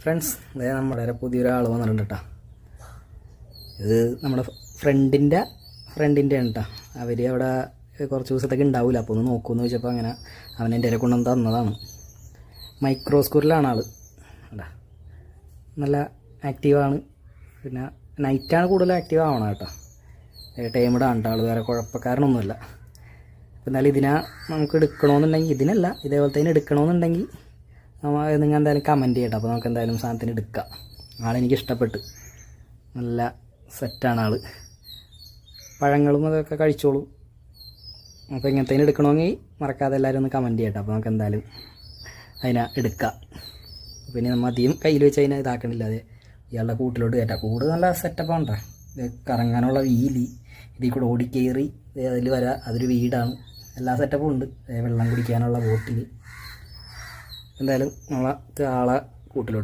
Friends, അതായത് നമ്മുടെ പുതിയൊരാൾ വന്നിട്ടുണ്ട് കേട്ടോ. ഇത് നമ്മുടെ ഫ്രണ്ടിൻ്റെ ആണ് കേട്ടോ. അവർ അവിടെ കുറച്ച് ദിവസത്തേക്ക് ഉണ്ടാവില്ല, അപ്പോൾ ഒന്ന് നോക്കുമെന്ന് ചോദിച്ചപ്പോൾ അങ്ങനെ അവൻ എൻ്റെ ഇടയിൽ കൊണ്ടുവന്ന് തന്നതാണ്. മൈക്രോ സ്കൂളിലാണ് ആൾ കേട്ടോ. നല്ല ആക്റ്റീവാണ്. പിന്നെ നൈറ്റാണ് കൂടുതൽ ആക്റ്റീവ് ആവണം കേട്ടോ. ടൈമിടാണ് കേട്ടോ ആൾ, വേറെ കുഴപ്പക്കാരനൊന്നുമല്ല. അപ്പോൾ എന്നാലും ഇതിനെ നമുക്ക് എടുക്കണമെന്നുണ്ടെങ്കിൽ, ഇതിനല്ല ഇതേപോലത്തേന് എടുക്കണമെന്നുണ്ടെങ്കിൽ നിങ്ങൾ എന്തായാലും കമൻറ്റ് ചെയ്യട്ടോ. അപ്പോൾ നമുക്ക് എന്തായാലും സാധനത്തിന് എടുക്കാം. ആളെനിക്ക് ഇഷ്ടപ്പെട്ട്, നല്ല സെറ്റാണ് ആൾ. പഴങ്ങളും അതൊക്കെ കഴിച്ചോളും. അപ്പോൾ ഇങ്ങനത്തേന് എടുക്കണമെങ്കിൽ മറക്കാതെ എല്ലാവരും ഒന്ന് കമൻറ്റ് ചെയ്യട്ടോ. അപ്പോൾ നമുക്ക് എന്തായാലും അതിനെ എടുക്കാം. പിന്നെ നമ്മൾ അധികം കയ്യിൽ വെച്ച് അതിനെ ഇതാക്കണില്ല. അതെ ഇയാളുടെ കൂട്ടിലോട്ട് കയറ്റാം. കൂട് നല്ല സെറ്റപ്പാണ് കേട്ടോ. ഇത് കറങ്ങാനുള്ള വീലി, ഇതിൽ കൂടെ ഓടിക്കയറി അതിൽ വരാം. അതൊരു വീടാണ്. എല്ലാ സെറ്റപ്പും ഉണ്ട്. വെള്ളം കുടിക്കാനുള്ള ബോട്ടിൽ. എന്തായാലും നമ്മളെ ആളെ കൂട്ടിലോട്ട്